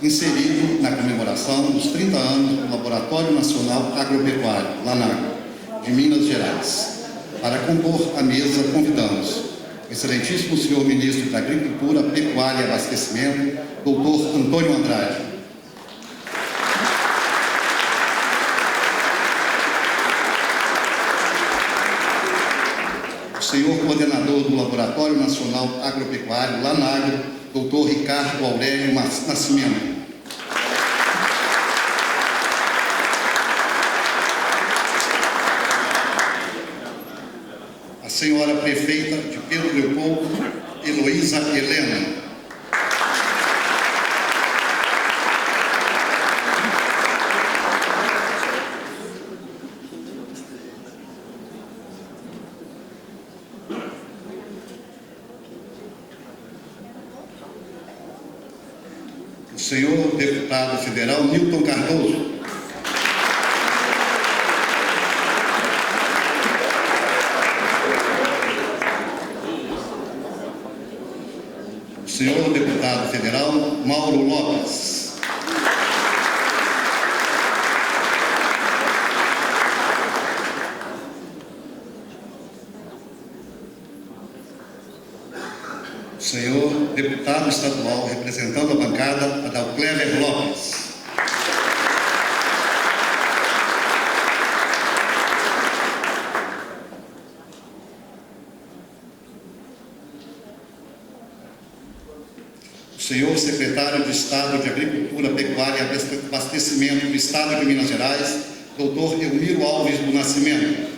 inserido na comemoração dos 30 anos do Laboratório Nacional Agropecuário, LANAGRO, de Minas Gerais. Para compor a mesa, convidamos o excelentíssimo senhor ministro da Agricultura, Pecuária e Abastecimento, doutor Antônio Andrade. O senhor coordenador do Laboratório Nacional Agropecuário, LANAGRO, doutor Ricardo Aurélio Nascimento. A senhora prefeita de Pedro Leopoldo, Heloísa Helena. O senhor deputado federal Nilton Cardoso. O senhor deputado federal Mauro Lopes. O senhor deputado estadual representando a bancada, Adalclever Lopes. O senhor secretário de Estado de Agricultura, Pecuária e Abastecimento do Estado de Minas Gerais, doutor Elmiro Alves do Nascimento.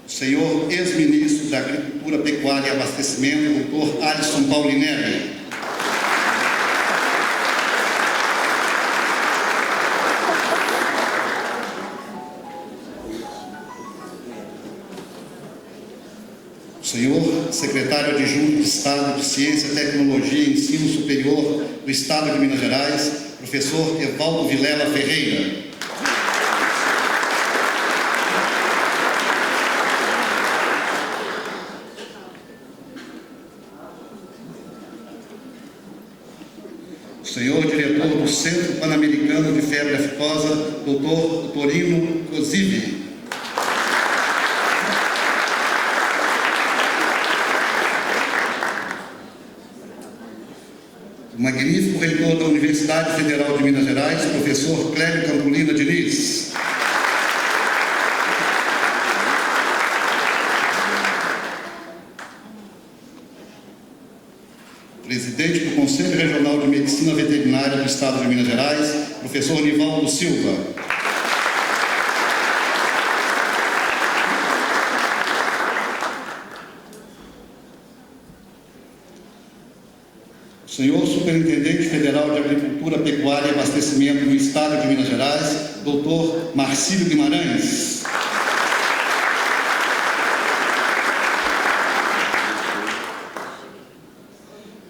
O senhor ex-ministro da Agricultura, Pecuária e Abastecimento, doutor Alisson Paulinelli. O senhor secretário adjunto de Estado de Ciência, Tecnologia e Ensino Superior do Estado de Minas Gerais, professor Evaldo Vilela Ferreira. O senhor diretor do Centro Pan-Americano de Febre Aftosa, doutor Torino Cosivi. O magnífico reitor da Universidade Federal de Minas Gerais, professor Clébio Campolina Diniz. Presidente do Conselho Regional de Medicina Veterinária do Estado de Minas Gerais, professor Nivaldo Silva. O senhor Superintendente Federal de Agricultura, Pecuária e Abastecimento do Estado de Minas Gerais, doutor Marcílio Guimarães.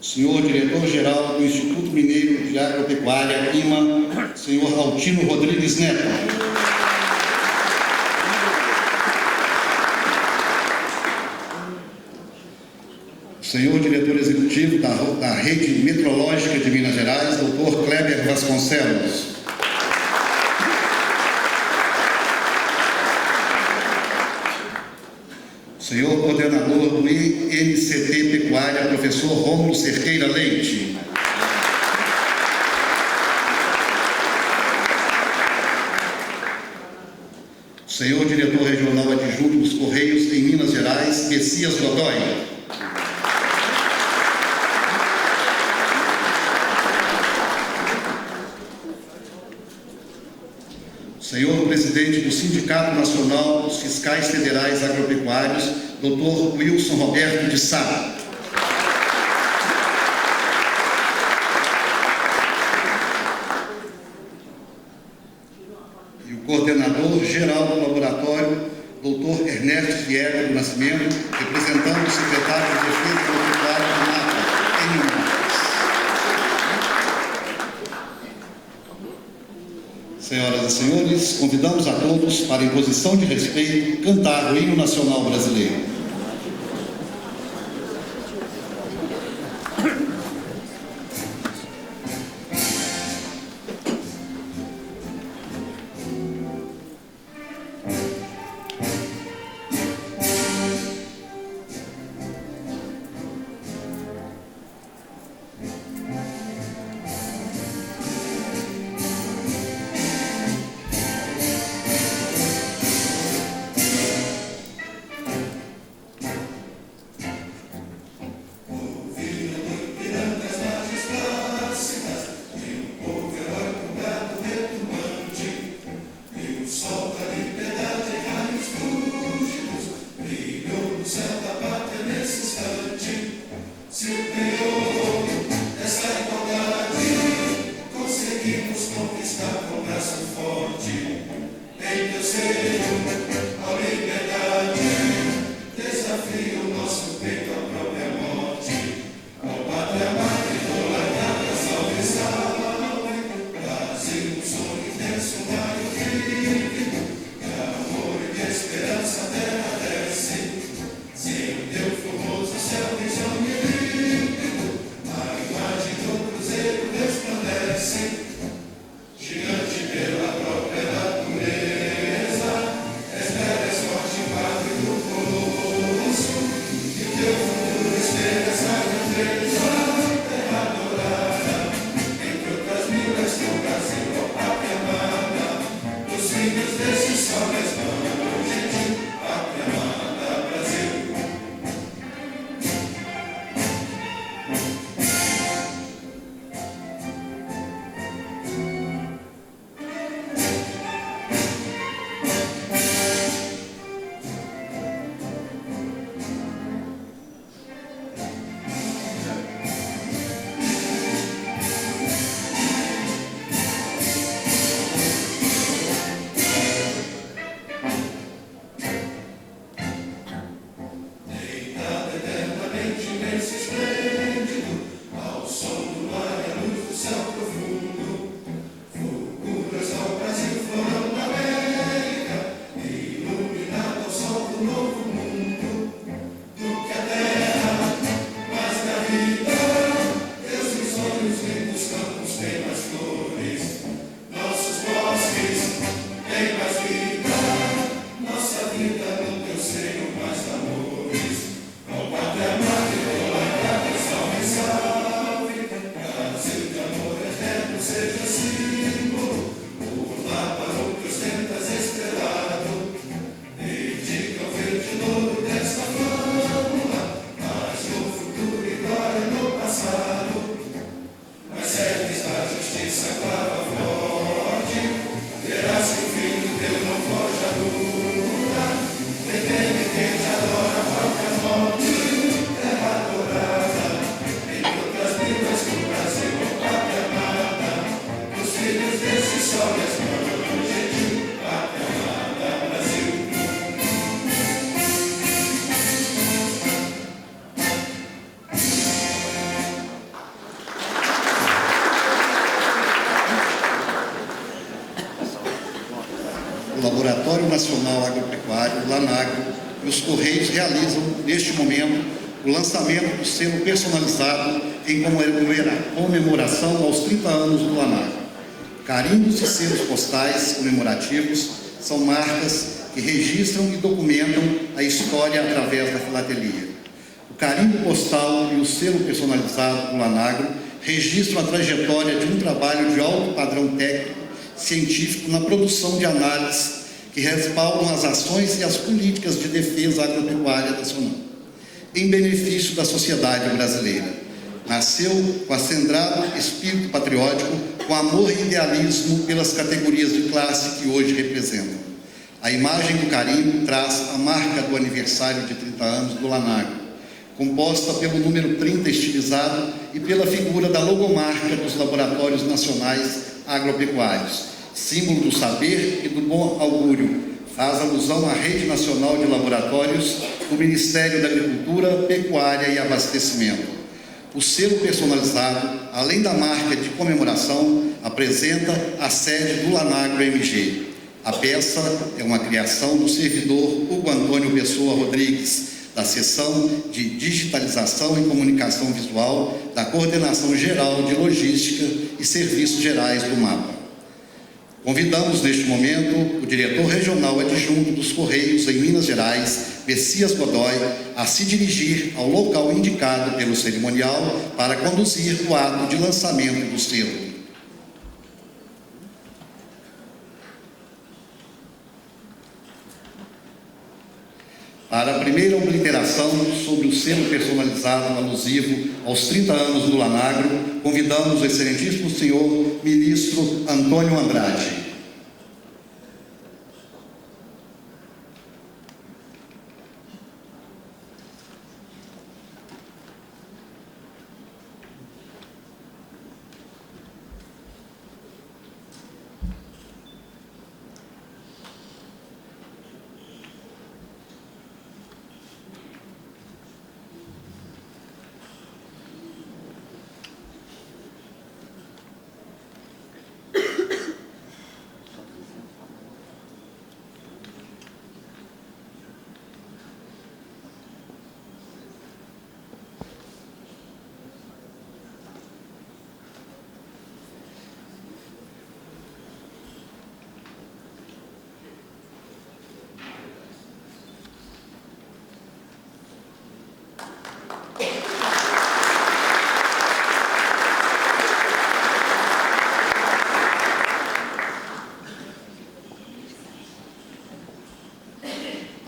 O senhor Diretor-Geral do Instituto Mineiro de Agropecuária, IMA, senhor Altino Rodrigues Neto. O senhor Diretor Executivo da Rede Meteorológica de Minas Gerais, doutor Kleber Vasconcelos. Senhor coordenador do INCT Pecuária, professor Rômulo Cerqueira Leite. Senhor diretor regional adjunto dos Correios em Minas Gerais, Messias Godoy. Senhor presidente do Sindicato Nacional dos Fiscais Federais Agropecuários, Dr. Wilson Roberto de Sá. E o coordenador geral do laboratório, Dr. Ernesto Vieira do Nascimento, representando o secretário de Defesa Agropecuária do MAPA, em Minas. Senhoras e senhores, convidamos a todos para, em posição de respeito, cantar o hino nacional brasileiro. Nacional Agropecuário, Lanagro, e os Correios realizam, neste momento, o lançamento do selo personalizado em comemoração aos 30 anos do Lanagro. Carimbos e selos postais comemorativos são marcas que registram e documentam a história através da filatelia. O carimbo postal e o selo personalizado do Lanagro registram a trajetória de um trabalho de alto padrão técnico científico na produção de análises que respaldam as ações e as políticas de defesa agropecuária nacional, em benefício da sociedade brasileira. Nasceu com acendrado espírito patriótico, com amor e idealismo pelas categorias de classe que hoje representam. A imagem do carimbo traz a marca do aniversário de 30 anos do Lanagro, composta pelo número 30 estilizado e pela figura da logomarca dos Laboratórios Nacionais Agropecuários, símbolo do saber e do bom augúrio. Faz alusão à Rede Nacional de Laboratórios do Ministério da Agricultura, Pecuária e Abastecimento. O selo personalizado, além da marca de comemoração, apresenta a sede do Lanagro MG. A peça é uma criação do servidor Hugo Antônio Pessoa Rodrigues, da Seção de Digitalização e Comunicação Visual da Coordenação Geral de Logística e Serviços Gerais do MAPA. Convidamos, neste momento, o diretor regional adjunto dos Correios em Minas Gerais, Messias Godoy, a se dirigir ao local indicado pelo cerimonial para conduzir o ato de lançamento do selo. Para a primeira obliteração sobre o selo personalizado alusivo aos 30 anos do Lanagro, convidamos o excelentíssimo senhor ministro Antônio Andrade.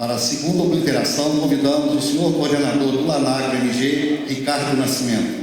Para a segunda obliteração, convidamos o senhor coordenador do Lanagro MG, Ricardo Nascimento.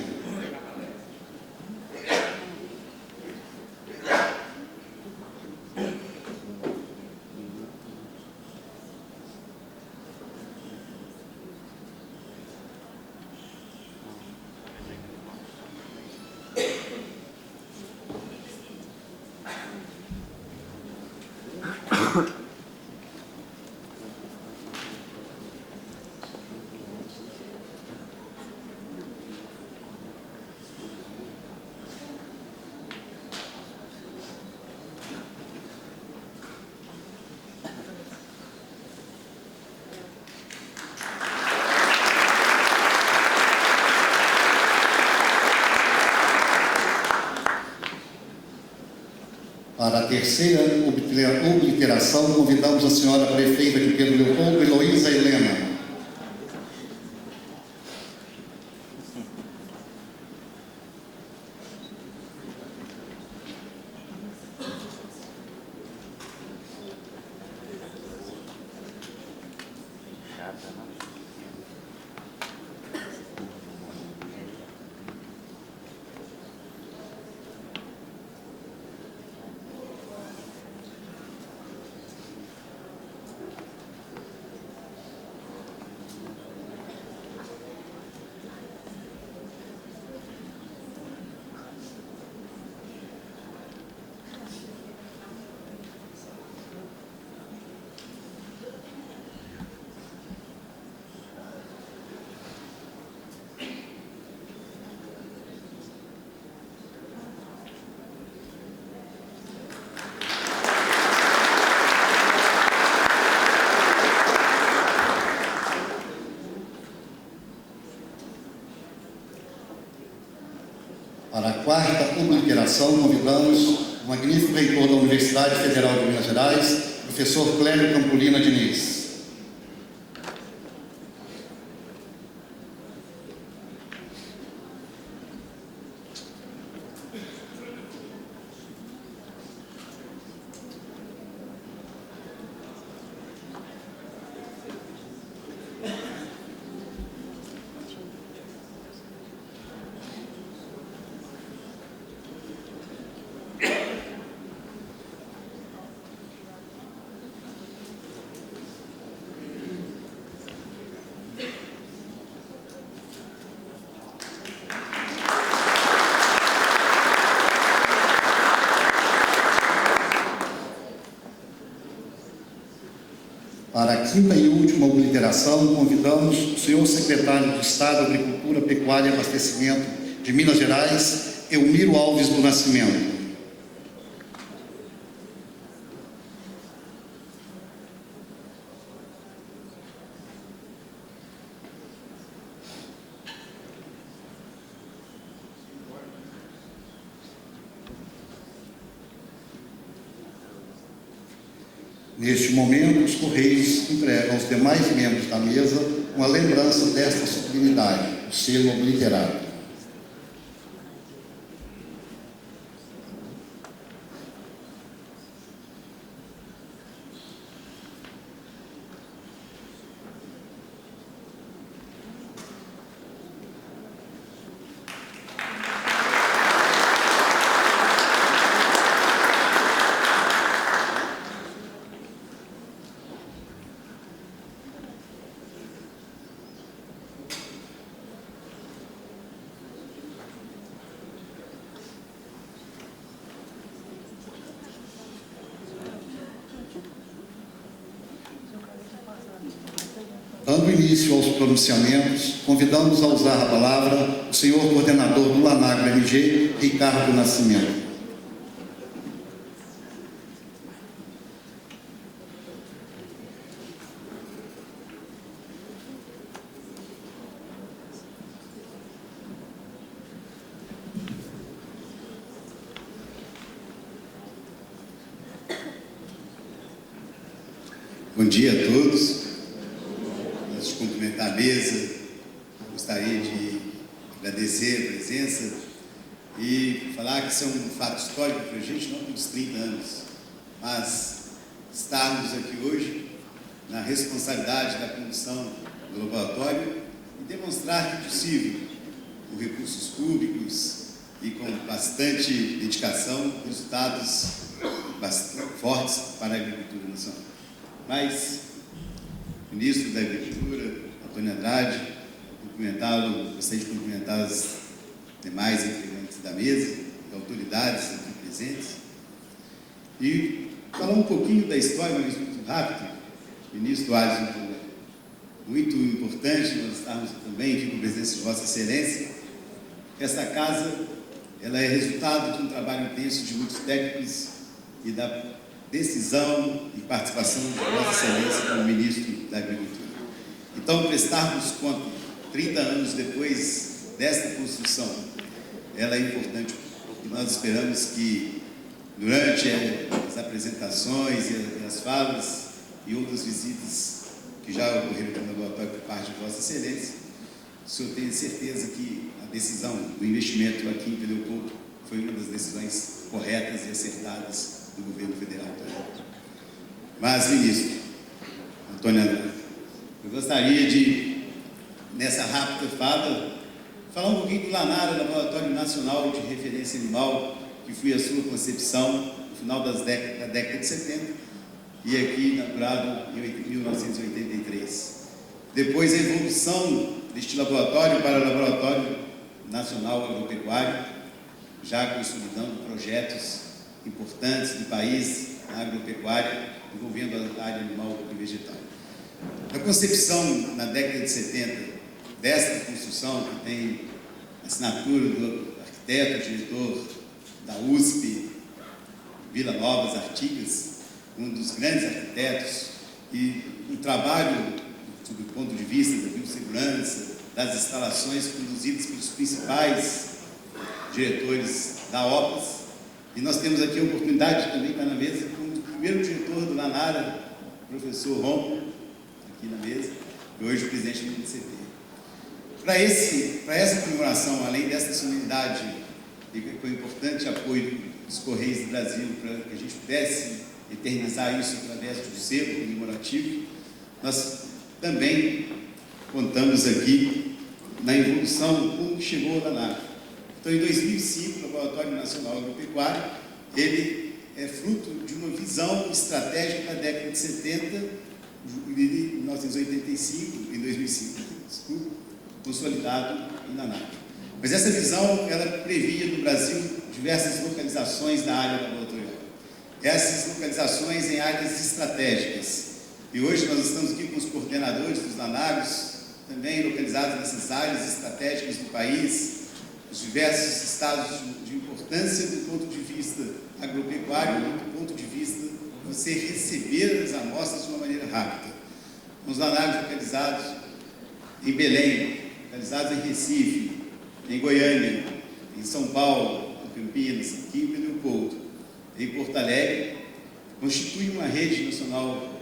Para a terceira obliteração, convidamos a senhora prefeita de Pedro Leopoldo, Heloísa Helena. Para a quarta obliteração, convidamos o magnífico reitor da Universidade Federal de Minas Gerais, professor Clélio Campolina Diniz. Para a quinta e última obliteração, convidamos o senhor secretário de Estado, Agricultura, Pecuária e Abastecimento de Minas Gerais, Elmiro Alves do Nascimento. Neste momento, os Correios entregam aos demais membros da mesa uma lembrança desta sublimidade, o selo obliterado. Dando início aos pronunciamentos, convidamos a usar a palavra o senhor coordenador do LANAGRO MG, Ricardo Nascimento. Bom dia a todos. Antes de cumprimentar a mesa, gostaria de agradecer a presença e falar que isso é um fato histórico para a gente, não pelos 30 anos, mas estarmos aqui hoje na responsabilidade da condução do laboratório e demonstrar que é possível, com recursos públicos e com bastante dedicação, resultados bastante fortes para a agricultura nacional. Mas, ministro da Agricultura, Antônio Andrade, gostaria de cumprimentar os demais integrantes da mesa, e autoridades aqui presentes, e falar um pouquinho da história, mas muito rápido. Ministro Alisson, muito importante nós estarmos também aqui com a presença de Vossa Excelência. Esta casa, ela é resultado de um trabalho intenso de muitos técnicos e da decisão e participação de Vossa Excelência como Ministro da Agricultura. Então, prestarmos conta, 30 anos depois desta construção, ela é importante e nós esperamos que, durante as apresentações e as falas e outras visitas que já ocorreram no laboratório por parte de Vossa Excelência, o senhor tenha certeza que a decisão do investimento aqui em Pneucoto foi uma das decisões corretas e acertadas do governo federal. Mas, ministro Antônio Andrade, eu gostaria de, nessa rápida fala, falar um pouquinho do LANARA, Laboratório Nacional de Referência Animal, que foi a sua concepção no final da década de 70 e aqui inaugurado em 1983. Depois, a evolução deste laboratório para o Laboratório Nacional Agropecuário, já consolidando projetos importantes do país na agropecuária, envolvendo a área animal e vegetal. A concepção, na década de 70, desta construção, que tem assinatura do arquiteto, diretor da USP, Vila Nova, Artigas, um dos grandes arquitetos, e um trabalho, sob o ponto de vista da biossegurança, das instalações conduzidas pelos principais diretores da OPAS, e nós temos aqui a oportunidade também de estar na mesa com o primeiro diretor do Lanara, o professor Rom, aqui na mesa, e hoje o presidente do INCP. Para essa comemoração, além dessa solenidade e com o importante apoio dos Correios do Brasil, para que a gente pudesse eternizar isso através de um selo comemorativo, nós também contamos aqui na evolução como chegou o Lanara. Então, em 2005, o Laboratório Nacional Agropecuário, ele é fruto de uma visão estratégica da década de 70, de 1985, em 2005, desculpa, consolidado em Lanara. Mas essa visão, ela previa no Brasil diversas localizações da área laboratorial. Essas localizações em áreas estratégicas. E hoje nós estamos aqui com os coordenadores dos Lanaros, também localizados nessas áreas estratégicas do país, os diversos estados de importância do ponto de vista agropecuário, do ponto de vista de você receber as amostras de uma maneira rápida. Os Lanaros localizados em Belém, localizados em Recife, em Goiânia, em São Paulo, em Campinas, aqui em Leopoldo, em Porto Alegre, constitui uma rede nacional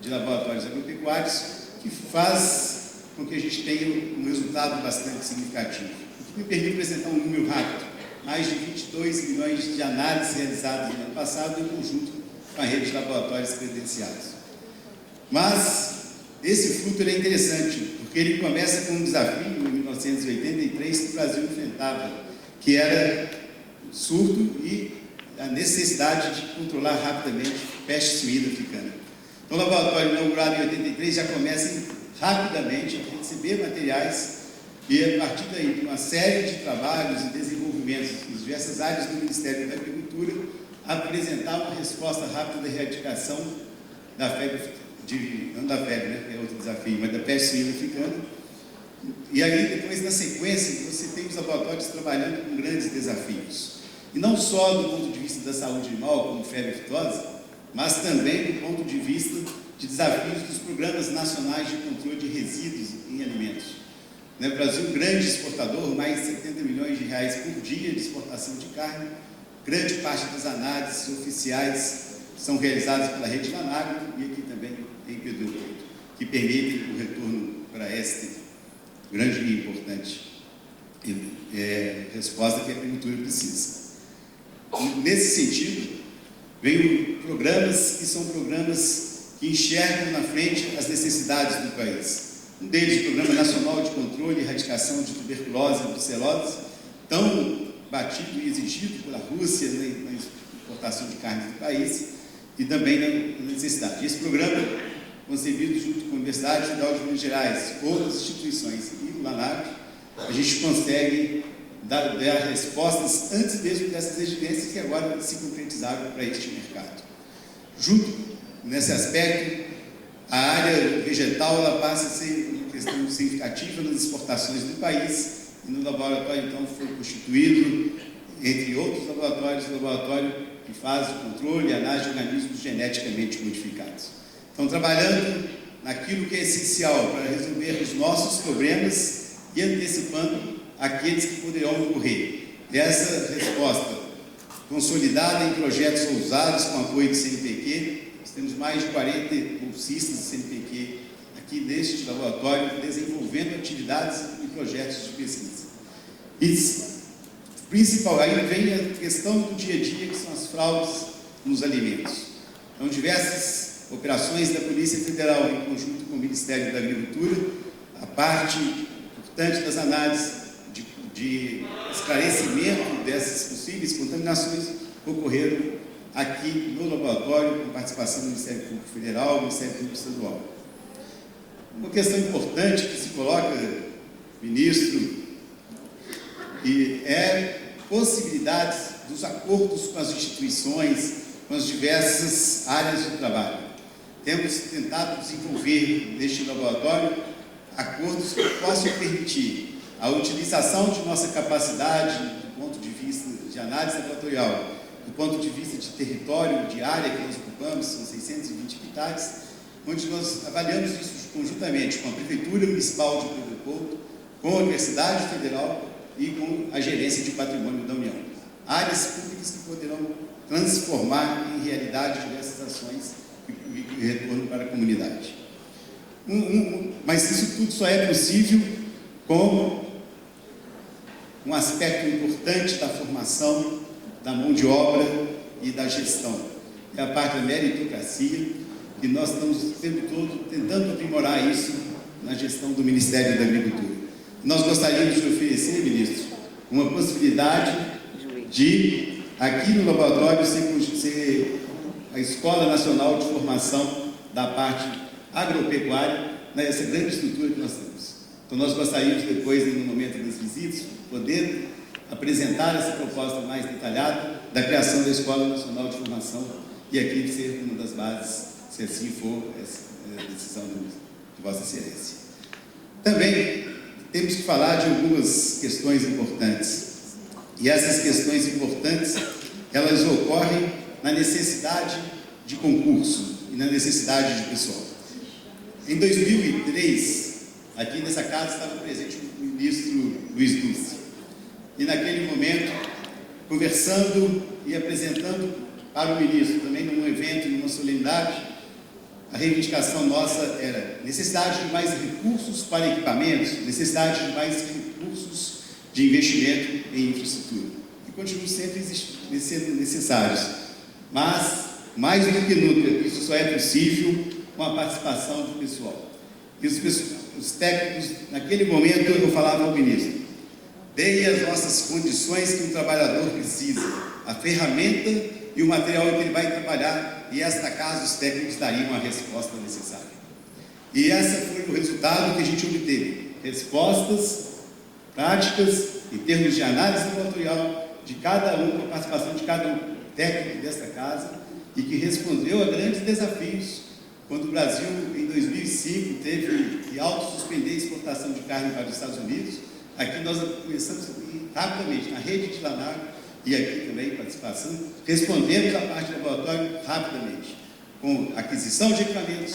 de laboratórios agropecuários que faz com que a gente tenha um resultado bastante significativo. O que me permite apresentar um número rápido: mais de 22 milhões de análises realizadas no ano passado em conjunto com a rede de laboratórios credenciados. Mas esse fruto é interessante, porque ele começa com um desafio em 1983 que o Brasil enfrentava, que era o surto e a necessidade de controlar rapidamente a peste suína africana. Então, o laboratório inaugurado em 83 já começa rapidamente a receber materiais e, a partir daí, de uma série de trabalhos e desenvolvimentos em diversas áreas do Ministério da Agricultura, apresentar uma resposta rápida da erradicação da febre, não da febre, né, que é outro desafio, mas da peste suína africana. E aí, depois, na sequência, você tem os laboratórios trabalhando com grandes desafios. E não só do ponto de vista da saúde animal, como febre aftosa, mas também do ponto de vista de desafios dos programas nacionais de controle de resíduos em alimentos. O Brasil é um grande exportador, mais de 70 milhões de reais por dia de exportação de carne. Grande parte das análises oficiais são realizadas pela rede Lanara e aqui também em Pedro Leopoldo, que permitem o retorno para esta grande e importante resposta que a agricultura precisa. Nesse sentido, vem programas que são programas que enxergam na frente as necessidades do país. Um deles, o Programa Nacional de Controle e Erradicação de Tuberculose e Brucelose, tão batido e exigido pela Rússia na exportação de carne do país e também na necessidade. Esse programa, concebido junto com a Universidade Federal de Minas Gerais, outras instituições e o Lanara, a gente consegue dar respostas antes mesmo dessas exigências que agora se concretizaram para este mercado. Junto nesse aspecto, a área vegetal ela passa a ser uma questão significativa nas exportações do país, e no laboratório, então, foi constituído, entre outros laboratórios, o laboratório que faz o controle e análise de organismos geneticamente modificados. Então, trabalhando naquilo que é essencial para resolver os nossos problemas e antecipando aqueles que poderão ocorrer. Essa resposta consolidada em projetos ousados com apoio do CNPq, nós temos mais de 40 bolsistas do CNPq aqui neste laboratório, desenvolvendo atividades e projetos de pesquisa. E, principal, aí vem a questão do dia a dia, que são as fraudes nos alimentos. Então, diversas operações da Polícia Federal, em conjunto com o Ministério da Agricultura, a parte importante das análises de esclarecimento dessas possíveis contaminações ocorreram aqui no laboratório, com participação do Ministério Público Federal e do Ministério Público Estadual. Uma questão importante que se coloca, ministro, e é possibilidades dos acordos com as instituições, com as diversas áreas de trabalho. Temos tentado desenvolver neste laboratório acordos que possam permitir a utilização de nossa capacidade do ponto de vista de análise laboratorial, do ponto de vista de território, de área que nós ocupamos, são 620 hectares, onde nós avaliamos isso conjuntamente com a Prefeitura Municipal de Pedro Leopoldo, com a Universidade Federal e com a gerência de patrimônio da União. Áreas públicas que poderão transformar em realidade diversas ações e retorno para a comunidade. Mas isso tudo só é possível com um aspecto importante da formação, da mão de obra e da gestão. É a parte da meritocracia, e nós estamos o tempo todo tentando aprimorar isso na gestão do Ministério da Agricultura. Nós gostaríamos de oferecer, ministro, uma possibilidade de, aqui no laboratório, ser a Escola Nacional de Formação da parte agropecuária, nessa grande estrutura que nós temos. Então, nós gostaríamos, depois, no momento das visitas, poder apresentar essa proposta mais detalhada da criação da Escola Nacional de Formação e aqui ser uma das bases, se assim for a decisão de Vossa Excelência. Também temos que falar de algumas questões importantes. E essas questões importantes, elas ocorrem na necessidade de concurso e na necessidade de pessoal. Em 2003, aqui nessa casa estava presente o ministro Luiz Dulce. E naquele momento, conversando e apresentando para o ministro, também num evento, numa solenidade, a reivindicação nossa era necessidade de mais recursos para equipamentos, necessidade de mais recursos de investimento em infraestrutura, que continuam sempre sendo necessários. Mas, mais do que nunca, isso só é possível com a participação do pessoal. E os técnicos, naquele momento, eu falava ao ministro: deem as nossas condições que o trabalhador precisa, a ferramenta e o material em que ele vai trabalhar, e esta casa os técnicos dariam a resposta necessária. E esse foi o resultado que a gente obteve. Respostas práticas, em termos de análise laboratorial, de cada um, com a participação de cada um técnico desta casa, e que respondeu a grandes desafios. Quando o Brasil, em 2005, teve que autossuspender a exportação de carne para os Estados Unidos, aqui nós começamos rapidamente, na rede de Lanar, e aqui também participação, respondemos a parte do laboratório rapidamente, com aquisição de equipamentos,